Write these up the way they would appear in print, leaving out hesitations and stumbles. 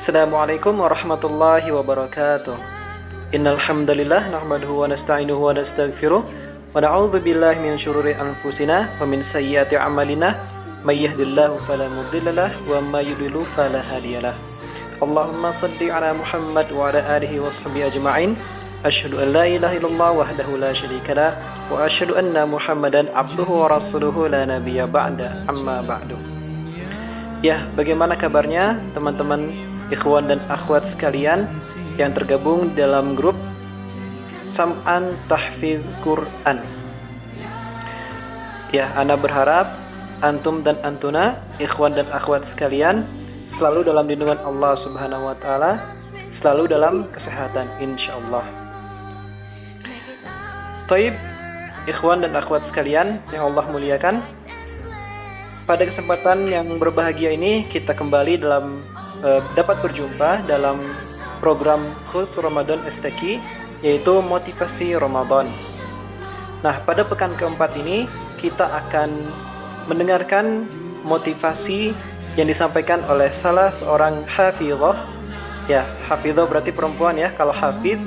Assalamualaikum warahmatullahi wabarakatuh. Innal hamdalillah nahmaduhu wa nasta'inuhu wa nastaghfiruh wa na'udzu billahi min syururi anfusina wa min sayyiati a'malina may yahdihillahu fala mudhillalah wa may yudlil fala hadiyalah. Allahumma shalli ala Muhammad wa ala alihi wa sahbihi ajma'in. Asyhadu an la ilaha illallah wahdahu la syarikalah wa asyhadu anna Muhammadan abduhu wa rasuluhu la nabiyya ba'da. Amma ba'du. Ya, bagaimana kabarnya teman-teman ikhwan dan akhwat sekalian yang tergabung dalam grup Sam'an Tahfiz Quran. Ya, ana berharap antum dan antuna, ikhwan dan akhwat sekalian, selalu dalam lindungan Allah Subhanahu wa taala, selalu dalam kesehatan insyaallah. Taib, ikhwan dan akhwat sekalian yang Allah muliakan, pada kesempatan yang berbahagia ini kita kembali dapat berjumpa dalam program khusus Ramadan STQ, yaitu motivasi Ramadan. Nah, pada pekan keempat ini kita akan mendengarkan motivasi yang disampaikan oleh salah seorang hafizah. Ya, hafizah berarti perempuan ya, kalau hafiz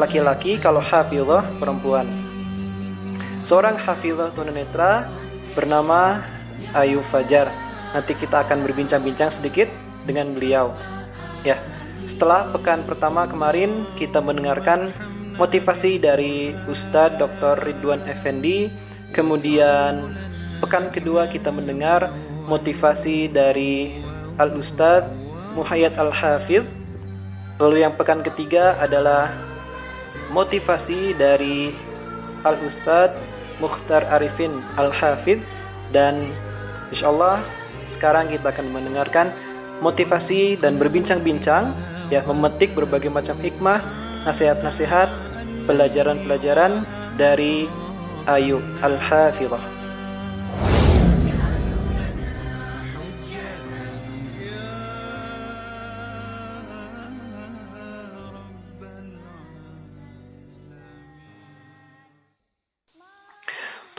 laki-laki, kalau hafizah perempuan. Seorang hafizah tunanetra bernama Ayu Fajar. Nanti kita akan berbincang-bincang sedikit dengan beliau. Ya, setelah pekan pertama kemarin kita mendengarkan motivasi dari Ustadz Dr. Ridwan Effendi, kemudian pekan kedua kita mendengar motivasi dari Al-Ustadz Muhayyad Al-Hafiz, lalu yang pekan ketiga adalah motivasi dari Al-Ustadz Mukhtar Arifin Al-Hafiz, dan insyaallah sekarang kita akan mendengarkan motivasi dan berbincang-bincang, ya, memetik berbagai macam hikmah, nasihat-nasihat, pelajaran-pelajaran dari Ayu Al-Hafizah.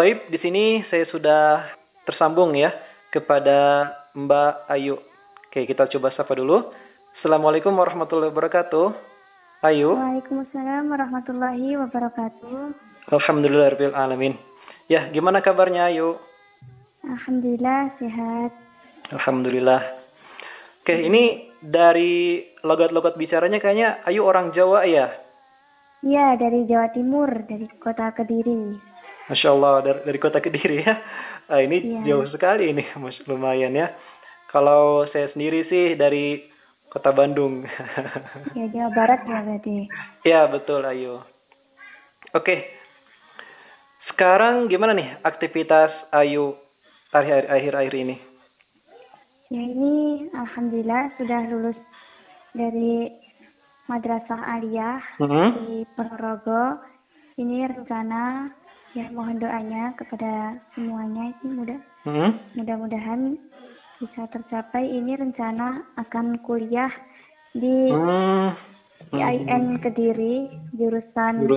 Taib, di sini saya sudah tersambung ya kepada Mbak Ayu. Oke, kita coba sapa dulu. Assalamualaikum warahmatullahi wabarakatuh. Ayu. Waalaikumsalam warahmatullahi wabarakatuh. Alhamdulillahirabbil alamin. Ya, gimana kabarnya Ayu? Alhamdulillah sehat. Alhamdulillah. Oke, ini dari logat-logat bicaranya kayaknya Ayu orang Jawa ya? Iya, dari Jawa Timur, dari kota Kediri. Masya Allah, dari kota Kediri ya. Ini jauh sekali ini, lumayan ya. Kalau saya sendiri sih dari kota Bandung. Ya, Jawa Barat ya berarti. Ya, betul Ayu. Oke, sekarang gimana nih aktivitas Ayu akhir-akhir ini? Ya, ini alhamdulillah sudah lulus dari Madrasah Aliyah di Ponorogo. Ini rencana, ya mohon doanya kepada semuanya, itu mudah-mudahan bisa tercapai. Ini rencana akan kuliah di IAIN Kediri, jurusan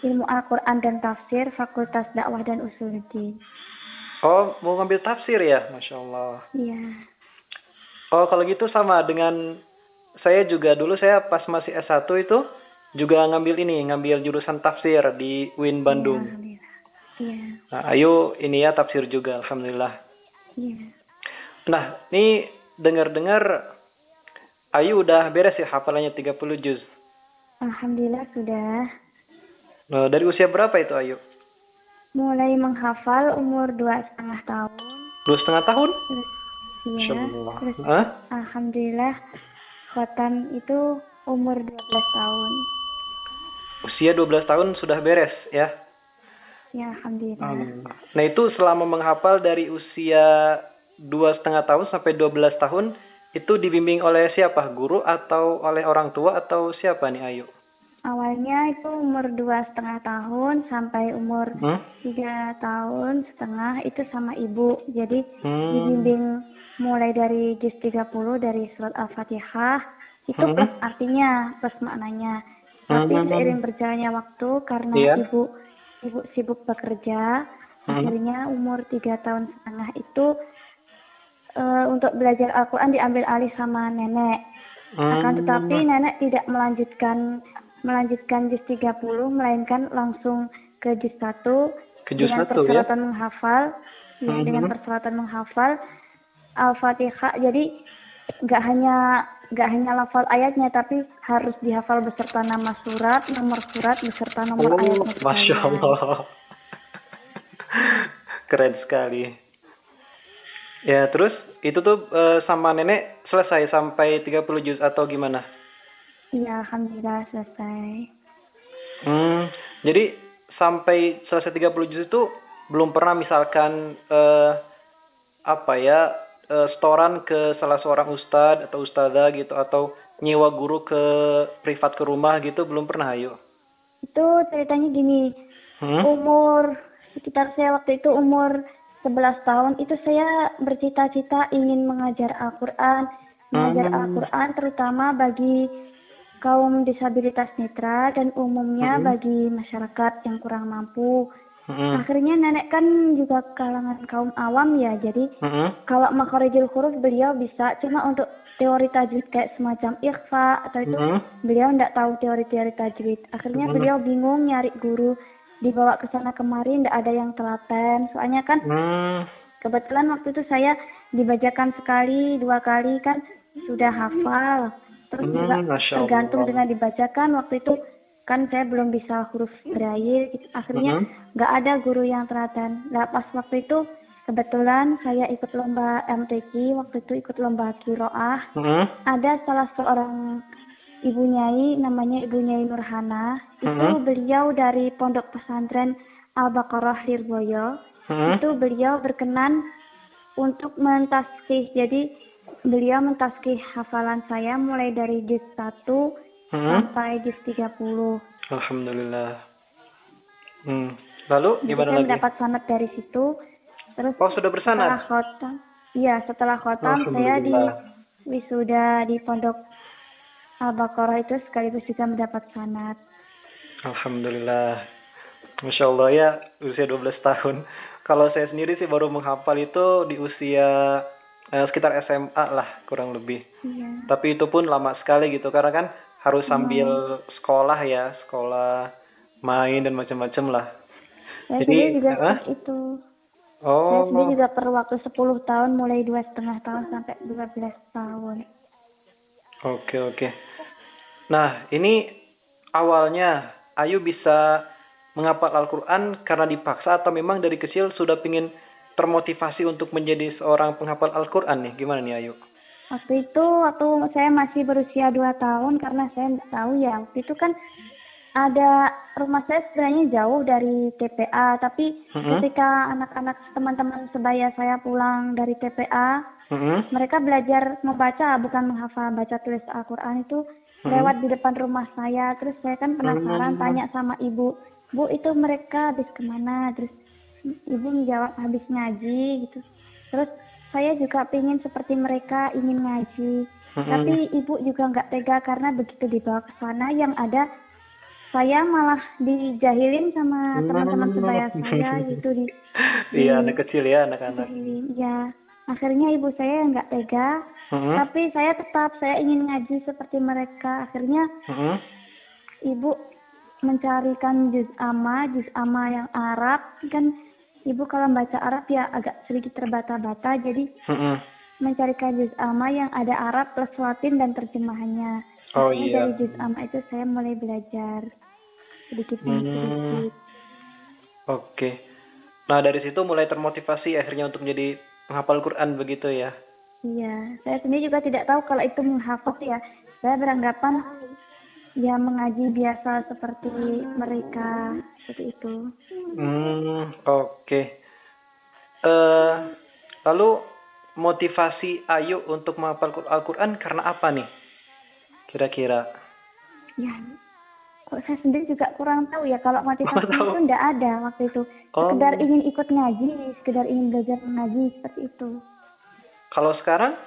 Ilmu Al-Quran dan Tafsir, Fakultas Dakwah dan Usuluddin. Oh, mau ngambil tafsir ya? Masya Allah. Iya. Oh, kalau gitu sama dengan saya juga. Dulu saya pas masih S1 itu juga ngambil jurusan tafsir di UIN Bandung. Iya. Nah, Ayu ini ya tafsir juga, alhamdulillah. Iya. Nah, ini dengar-dengar Ayu udah beres ya hafalannya 30 juz. Alhamdulillah sudah. Nah, dari usia berapa itu Ayu? Mulai menghafal umur 2,5 tahun. 2,5 tahun? Iya. Terus, alhamdulillah khotam itu umur 12 tahun. Usia 12 tahun sudah beres ya? Ya, alhamdulillah. Nah, itu selama menghafal dari usia 2,5 tahun sampai 12 tahun, itu dibimbing oleh siapa? Guru atau oleh orang tua atau siapa nih Ayu? Awalnya itu umur 2,5 tahun sampai umur 3,5 tahun itu sama ibu. Jadi dibimbing mulai dari juz 30 dari surat Al-Fatihah. Itu plus artinya, plus maknanya. Tapi seiring berjalannya waktu, karena ibu sibuk bekerja, akhirnya umur 3,5 tahun itu untuk belajar Al-Quran diambil alih sama nenek. Akan tetapi nenek tidak melanjutkan juz 30, melainkan langsung ke juz 1 dengan persyaratan menghafal, dengan persyaratan menghafal Al-Fatihah. Jadi nggak hanya lafal ayatnya, tapi harus dihafal beserta nama surat, nomor surat beserta nomor ayatnya. Masya Allah. Keren sekali. Ya, terus itu tuh sama nenek selesai sampai 30 juz atau gimana? Iya, alhamdulillah selesai. Jadi sampai selesai 30 juz itu belum pernah misalkan setoran ke salah seorang ustadz atau ustadzah gitu, atau nyewa guru ke privat ke rumah gitu, belum pernah Ayu? Itu ceritanya gini, umur sekitar saya waktu itu umur 11 tahun, itu saya bercita-cita ingin mengajar Al-Quran terutama bagi kaum disabilitas netra dan umumnya bagi masyarakat yang kurang mampu. Akhirnya nenek kan juga kalangan kaum awam ya, jadi kalau makhorijul huruf beliau bisa, cuma untuk teori tajwid kayak semacam ikhfa atau itu beliau tidak tahu teori-teori tajwid. Akhirnya beliau bingung nyari guru, dibawa ke sana kemari tidak ada yang telaten, soalnya kan kebetulan waktu itu saya dibacakan sekali 2 kali kan sudah hafal, terus juga tergantung dengan dibacakan. Waktu itu kan saya belum bisa huruf braille, akhirnya nggak ada guru yang telaten. Nah pas waktu itu kebetulan saya ikut lomba MTQ, waktu itu ikut lomba Qiraah. Ada salah seorang ibu nyai, namanya Ibu Nyai Nurhana. Itu beliau dari pondok pesantren Al-Baqarah Lirboyo. Itu beliau berkenan untuk mentaskih. Jadi beliau mentaskih hafalan saya mulai dari juz 1 sampai juz 30. Alhamdulillah. Lalu gimana lagi? Saya mendapat sanad dari situ. Terus sudah bersanad? Setelah khotam saya di wisuda di pondok Al-Baqarah itu sekaligus juga mendapat sanad. Alhamdulillah. Masya Allah ya, usia 12 tahun. Kalau saya sendiri sih baru menghafal itu di usia sekitar SMA lah kurang lebih. Iya. Tapi itu pun lama sekali gitu, karena kan harus sambil sekolah main dan macam-macam lah. Jadi juga itu. Saya sendiri juga perlu waktu 10 tahun, mulai 2,5 tahun sampai 12 tahun. Oke. Nah, ini awalnya Ayu bisa menghafal Al-Quran karena dipaksa atau memang dari kecil sudah ingin termotivasi untuk menjadi seorang penghafal Al-Quran nih? Gimana nih Ayu? Waktu saya masih berusia 2 tahun, karena saya nggak tahu ya, waktu itu kan ada rumah saya sebenarnya jauh dari TPA, tapi ketika anak-anak teman-teman sebaya saya pulang dari TPA, mereka belajar membaca, bukan menghafal, baca tulis Al-Quran itu lewat di depan rumah saya. Terus saya kan penasaran, tanya sama ibu, Bu itu mereka habis kemana? Terus ibu menjawab habis ngaji gitu. Terus saya juga pengen seperti mereka, ingin ngaji. Tapi ibu juga nggak tega, karena begitu dibawa ke sana yang ada saya malah dijahilin sama teman-teman sebaya saya gitu. Iya, anak kecil ya, anak-anak. Ya, akhirnya ibu saya nggak tega, tapi saya ingin ngaji seperti mereka. Akhirnya ibu mencarikan juz amma yang Arab. Kan ibu kalau baca Arab ya agak sedikit terbata-bata, jadi mencarikan juz amma yang ada Arab plus Latin dan terjemahannya. Dari juz amma itu saya mulai belajar sedikit demi sedikit. Oke. Nah dari situ mulai termotivasi akhirnya untuk menjadi penghafal Quran begitu ya? Iya, saya sendiri juga tidak tahu kalau itu menghafal ya. Saya beranggapan ya mengaji biasa seperti mereka, seperti itu. Oke. Lalu motivasi Ayu untuk menghafal Al-Quran karena apa nih? Kira-kira? Ya, saya sendiri juga kurang tahu ya. Kalau motivasi itu tidak ada waktu itu. Sekedar ingin ikut ngaji, sekedar ingin belajar mengaji, seperti itu. Kalau sekarang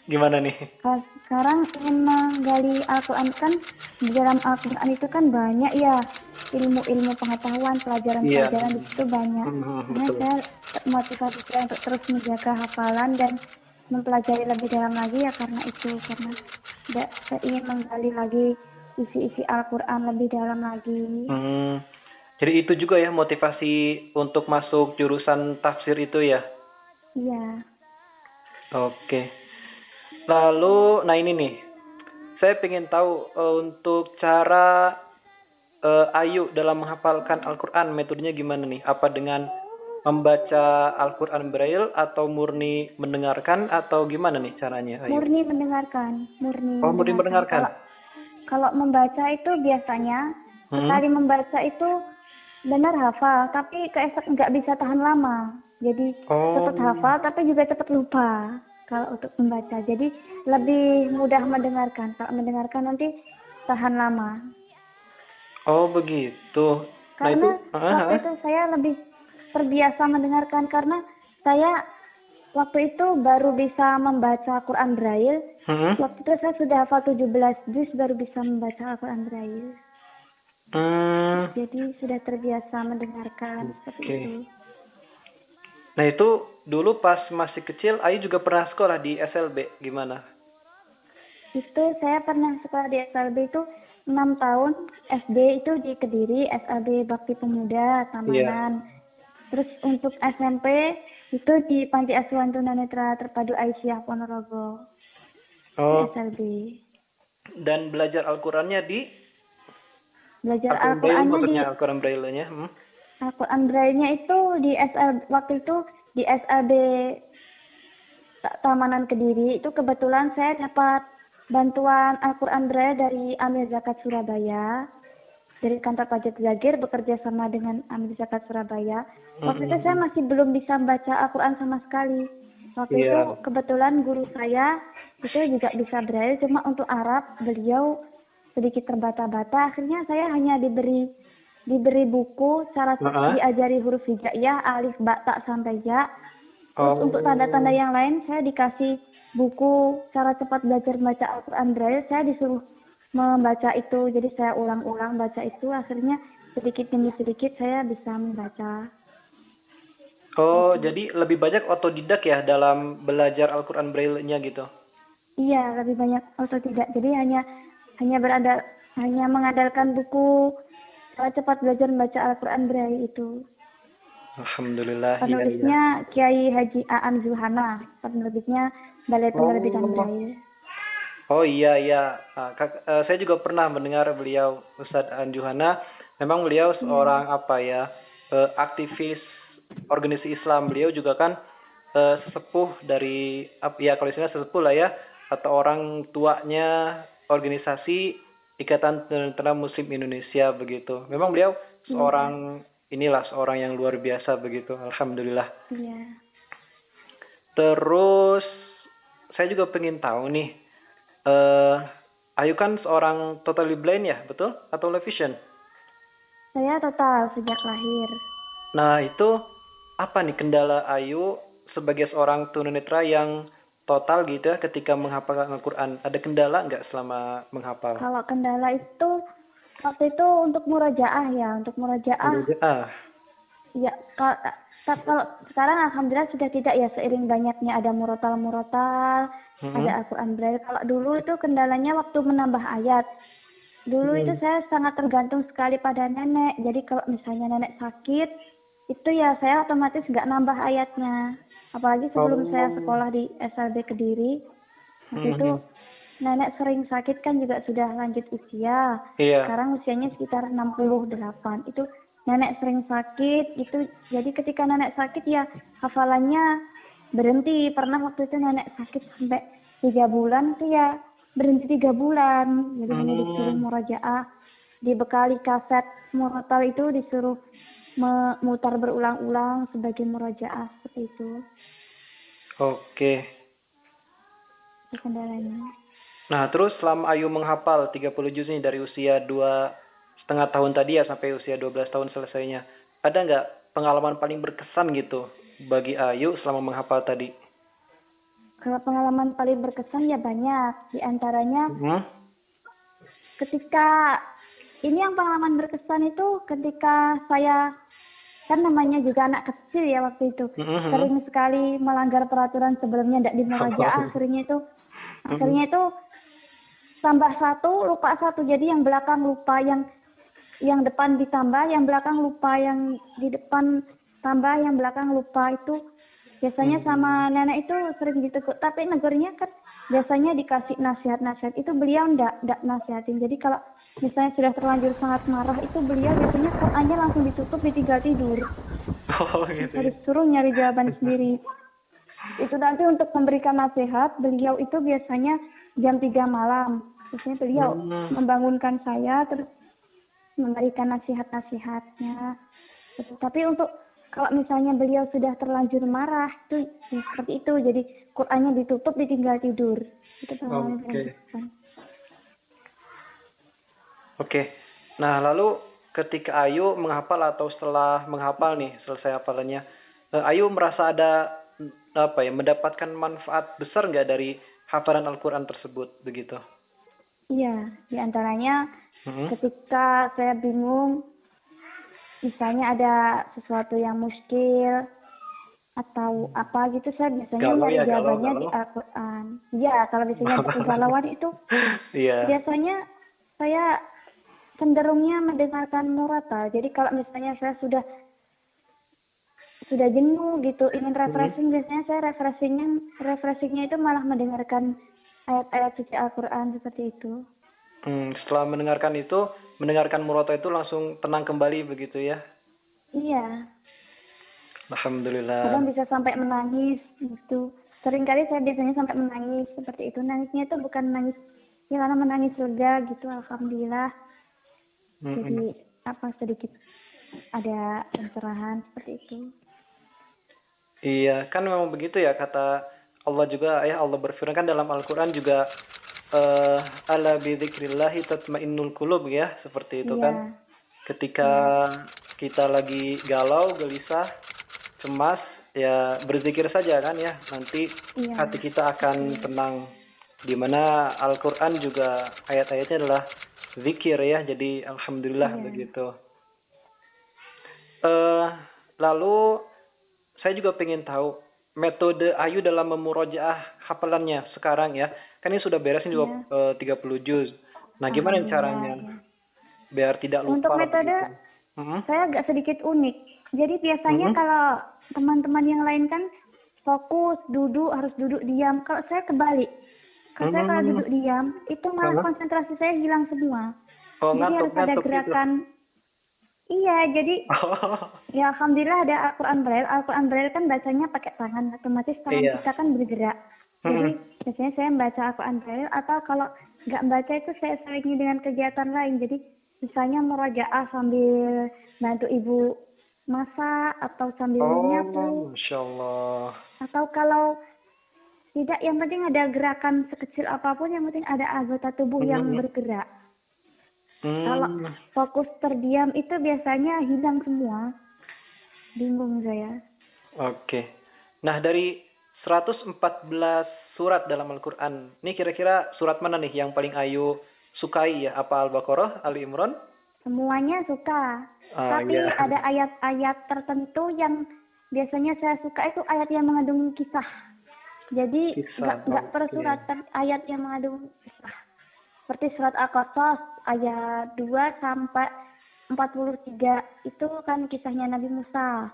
gimana nih? Kalau sekarang ingin menggali Al-Quran, kan di dalam Al-Quran itu kan banyak ya ilmu-ilmu pengetahuan, pelajaran-pelajaran di situ banyak. Karena saya motivasi saya untuk terus menjaga hafalan dan mempelajari lebih dalam lagi ya karena saya ingin menggali lagi isi-isi Al-Quran lebih dalam lagi. Jadi itu juga ya motivasi untuk masuk jurusan tafsir itu ya? Iya. Oke. Lalu, nah ini nih, saya ingin tahu untuk cara Ayu dalam menghafalkan Al-Quran, metodenya gimana nih? Apa dengan membaca Al-Quran Braille atau murni mendengarkan atau gimana nih caranya? Ayu? Murni mendengarkan. Murni mendengarkan. Kalau membaca itu biasanya sekali membaca itu benar hafal, tapi nggak bisa tahan lama. Jadi cepat hafal, tapi juga cepat lupa kalau untuk membaca. Jadi lebih mudah mendengarkan. Kalau mendengarkan nanti tahan lama. Oh begitu. Karena waktu itu saya lebih terbiasa mendengarkan karena saya waktu itu baru bisa membaca Quran Braille. Waktu itu saya sudah hafal 17 juz baru bisa membaca Al-Quran Braille. Jadi sudah terbiasa mendengarkan seperti itu. Nah itu dulu pas masih kecil Ayu juga pernah sekolah di SLB, gimana? Itu saya pernah sekolah di SLB itu 6 tahun. SD itu di Kediri, SLB Bakti Pemuda, Tamanan. Terus untuk SMP itu di Panti Asuhan Tunanetra Terpadu Aisyah Ponorogo. Di SLB. Dan belajar Al-Qurannya di? Belajar Al-Qurannya di Al-Quran Braille-nya. Al-Quran Braille-nya itu di waktu itu di SLB Tamanan Kediri itu kebetulan saya dapat bantuan Al-Quran Braille dari Amil Zakat Surabaya, dari kantor pajak Zagir bekerja sama dengan Amil Zakat Surabaya. Waktu itu saya masih belum bisa membaca Al-Quran sama sekali. Waktu itu kebetulan guru saya itu juga bisa Braille, cuma untuk Arab beliau sedikit terbata-bata. Akhirnya saya hanya diberi buku cara diajari huruf hijaiyah alif ba ta sampai ya. Terus untuk tanda-tanda yang lain saya dikasih buku cara cepat belajar membaca Al-Quran Braille. Saya disuruh membaca itu, jadi saya ulang-ulang baca itu. Akhirnya sedikit demi sedikit saya bisa membaca. Jadi lebih banyak otodidak ya dalam belajar Al-Quran Braille-nya gitu? Iya, lebih banyak otodidak. Jadi hanya mengandalkan buku cara cepat belajar membaca Al-Quran Braille itu. Alhamdulillah. Penulisnya Kiai Haji Aan Zuhana, penerbitnya Balai Penerbitan Braille. Oh iya. Saya juga pernah mendengar beliau, Ustadz Aan Zuhana. Memang beliau seorang aktivis organisasi Islam. Beliau juga kan sesepuh dari kalau istilahnya sesepuh lah ya, atau orang tuanya organisasi Ikatan Tunanetra Muslim Indonesia begitu. Memang beliau seorang yang luar biasa begitu. Alhamdulillah. Iya. Terus saya juga pengen tahu nih, Ayu kan seorang totally blind ya, betul? Atau low vision? Saya total sejak lahir. Nah itu apa nih kendala Ayu sebagai seorang tunanetra yang total gitu ya ketika menghafalkan Al-Quran? Ada kendala nggak selama menghafal? Kalau kendala itu waktu itu untuk murojaah ya, ya kalau sekarang alhamdulillah sudah tidak ya, seiring banyaknya ada murotal ada Al-Quran Braille. Kalau dulu itu kendalanya waktu menambah ayat. Dulu itu saya sangat tergantung sekali pada nenek. Jadi kalau misalnya nenek sakit itu ya saya otomatis nggak nambah ayatnya. Apalagi sebelum saya sekolah di SLB Kediri, waktu itu nenek sering sakit kan juga sudah lanjut usia. Sekarang usianya sekitar 68. Itu nenek sering sakit, itu jadi ketika nenek sakit ya hafalannya berhenti. Pernah waktu itu nenek sakit sampai 3 bulan itu ya berhenti 3 bulan. Jadi hanya disuruh murojaah, dibekali kaset murotal itu disuruh memutar berulang-ulang sebagai murojaah seperti itu. Oke. Itu kendalanya. Nah, terus selama Ayu menghafal 30 juz ini dari usia 2,5 tahun tadi ya sampai usia 12 tahun selesainya, ada nggak pengalaman paling berkesan gitu bagi Ayu selama menghafal tadi? Kalau pengalaman paling berkesan ya banyak. Di antaranya ketika ini yang pengalaman berkesan itu ketika saya kan namanya juga anak kecil ya waktu itu, sering sekali melanggar peraturan sebelumnya, tidak dimurajaah. Akhirnya itu tambah satu lupa satu, jadi yang belakang lupa, yang depan ditambah, yang belakang lupa, yang di depan tambah, yang belakang lupa. Itu biasanya sama nenek itu sering ditegur, tapi negurnya kan biasanya dikasih nasihat, itu beliau ndak nasihatin. Jadi kalau misalnya sudah terlanjur sangat marah, itu beliau biasanya Qurannya langsung ditutup, ditinggal tidur. Gitu. Harus suruh nyari jawaban sendiri. Itu nanti untuk memberikan nasihat, beliau itu biasanya jam 3 malam. Biasanya beliau membangunkan saya, terus memberikan nasihat-nasihatnya. Tapi untuk kalau misalnya beliau sudah terlanjur marah, itu seperti itu. Jadi Qurannya ditutup, ditinggal tidur. Itu Oke. Nah, lalu ketika Ayu menghafal atau setelah menghafal nih, selesai hafalannya, Ayu merasa ada mendapatkan manfaat besar nggak dari hafalan Al-Quran tersebut, begitu? Iya, diantaranya ketika saya bingung, misalnya ada sesuatu yang muskil atau apa gitu, saya biasanya nyari jawabannya di Al-Quran. Iya, kalau biasanya ada kegalauan itu, biasanya saya cenderungnya mendengarkan murotal. Jadi kalau misalnya saya sudah jenuh gitu, ingin refreshing, biasanya saya refreshingnya itu malah mendengarkan ayat-ayat suci Al-Quran seperti itu. Setelah mendengarkan murotal itu langsung tenang kembali begitu ya? Iya. Alhamdulillah. Kadang bisa sampai menangis gitu. Seringkali saya biasanya sampai menangis seperti itu. Nangisnya itu bukan menangis ya karena menangis lega gitu, alhamdulillah. Jadi sedikit ada pencerahan seperti itu. Iya, kan memang begitu ya kata Allah juga, Allah berfirman kan dalam Al-Quran juga, ala bidzikrillahi tatmainnul qulub ya, seperti itu kan. Ketika kita lagi galau, gelisah, cemas, ya berzikir saja kan ya, nanti hati kita akan tenang. Dimana Al-Quran juga ayat-ayatnya adalah zikir ya, jadi alhamdulillah begitu. Lalu saya juga pengen tahu metode Ayu dalam memurojaah hafalannya sekarang ya. Kan ini sudah beres ini 30 juz. Nah, gimana caranya biar tidak lupa? Untuk metode saya agak sedikit unik. Jadi biasanya kalau teman-teman yang lain kan fokus, harus duduk diam. Kalau saya kebalik. Kalau saya kalau duduk diam, itu malah konsentrasi saya hilang semua. Jadi harus ada gerakan. Gitu. Iya, jadi ya alhamdulillah ada Al-Quran Braille. Al-Quran Braille kan bacanya pakai tangan, otomatis tangan kita kan bergerak. Jadi biasanya saya membaca Al-Quran Braille, atau kalau nggak membaca itu saya selingi dengan kegiatan lain. Jadi misalnya murajaah sambil bantu ibu masak atau sambil nyapu. Masya Allah. Atau kalau tidak, yang penting ada gerakan sekecil apapun, yang penting ada anggota tubuh yang bergerak. Kalau fokus terdiam itu biasanya hilang semua. Bingung saya. Oke. Nah, dari 114 surat dalam Al-Quran, ini kira-kira surat mana nih yang paling Ayu sukai ya? Apa Al-Baqarah, Ali Imran? Semuanya suka. Tapi ada ayat-ayat tertentu yang biasanya saya suka, itu ayat yang mengandung kisah. Jadi nggak per surat, ayat yang mengandung kisah. Seperti surat Al-Qasas ayat 2 sampai 43 itu kan kisahnya Nabi Musa.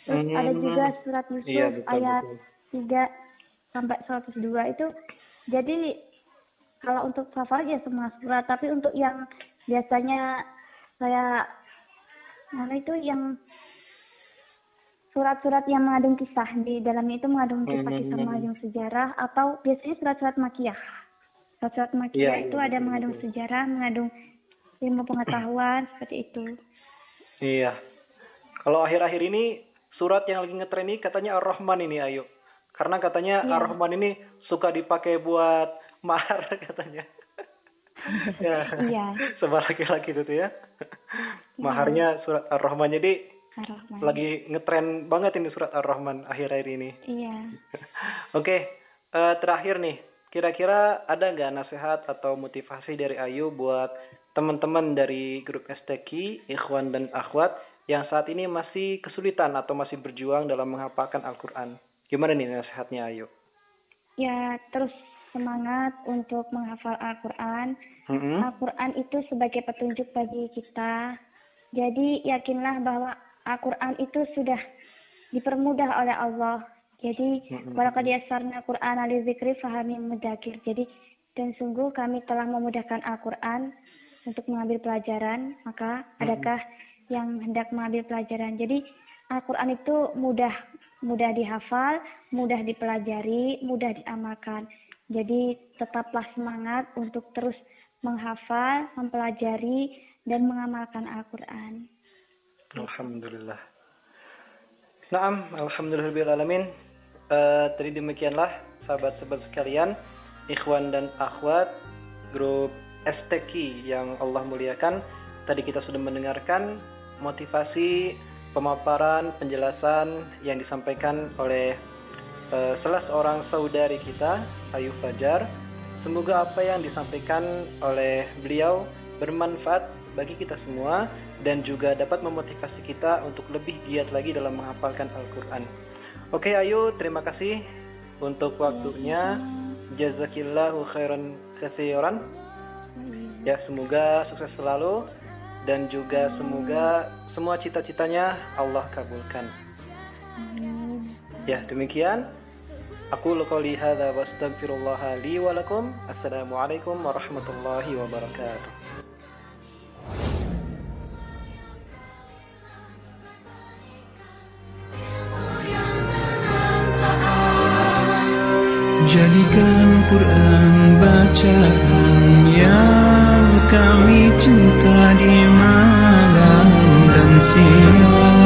Terus ada juga surat Yusuf ayat 3 sampai 102 itu. Jadi kalau untuk hafal ya semua surat, tapi untuk yang biasanya saya itu yang surat-surat yang mengandung kisah, di dalamnya itu mengandung kisah-kisah, mengandung sejarah, atau biasanya surat-surat makiyah. Surat makiyah itu ada mengandung sejarah, mengandung ilmu pengetahuan, seperti itu. Iya. Kalau akhir-akhir ini surat yang lagi ngetren ini katanya Ar-Rahman ini, Ayu. Karena katanya Ar-Rahman ini suka dipakai buat mahar katanya. Sama laki-laki itu ya. Maharnya surat Ar-Rahman. Jadi lagi ngetren banget ini surat Ar-Rahman akhir-akhir ini. Iya. Oke, terakhir nih. Kira-kira ada nggak nasihat atau motivasi dari Ayu buat teman-teman dari grup STQ, Ikhwan dan Akhwat yang saat ini masih kesulitan atau masih berjuang dalam menghafalkan Al-Quran. Gimana nih nasihatnya, Ayu? Ya, terus semangat untuk menghafal Al-Quran. Al-Quran itu sebagai petunjuk bagi kita. Jadi yakinlah bahwa Al-Quran itu sudah dipermudah oleh Allah. Jadi walaqad yassarna Qur'ana lidzikri fahamim mudakir. Jadi dan sungguh kami telah memudahkan Al-Quran untuk mengambil pelajaran. Maka adakah yang hendak mengambil pelajaran? Jadi Al-Quran itu mudah dihafal, mudah dipelajari, mudah diamalkan. Jadi tetaplah semangat untuk terus menghafal, mempelajari, dan mengamalkan Al-Quran. Alhamdulillah. Naam, alhamdulillahirrahmanirrahim. Tadi demikianlah sahabat-sahabat sekalian, ikhwan dan akhwat grup STQ yang Allah muliakan. Tadi kita sudah mendengarkan motivasi, pemaparan, penjelasan yang disampaikan oleh salah seorang saudari kita, Ayu Fajar. Semoga apa yang disampaikan oleh beliau bermanfaat bagi kita semua dan juga dapat memotivasi kita untuk lebih giat lagi dalam menghafalkan Al-Quran. Oke Ayu, terima kasih untuk waktunya. Jazakillahu khairan katsiran. Ya, semoga sukses selalu dan juga semoga semua cita-citanya Allah kabulkan. Ya, demikian. Aku qouli hadza wa astaghfirullah li wa lakum. Assalamualaikum warahmatullahi wabarakatuh. Jadikan Quran bacaan yang kami cinta di malam dan siang.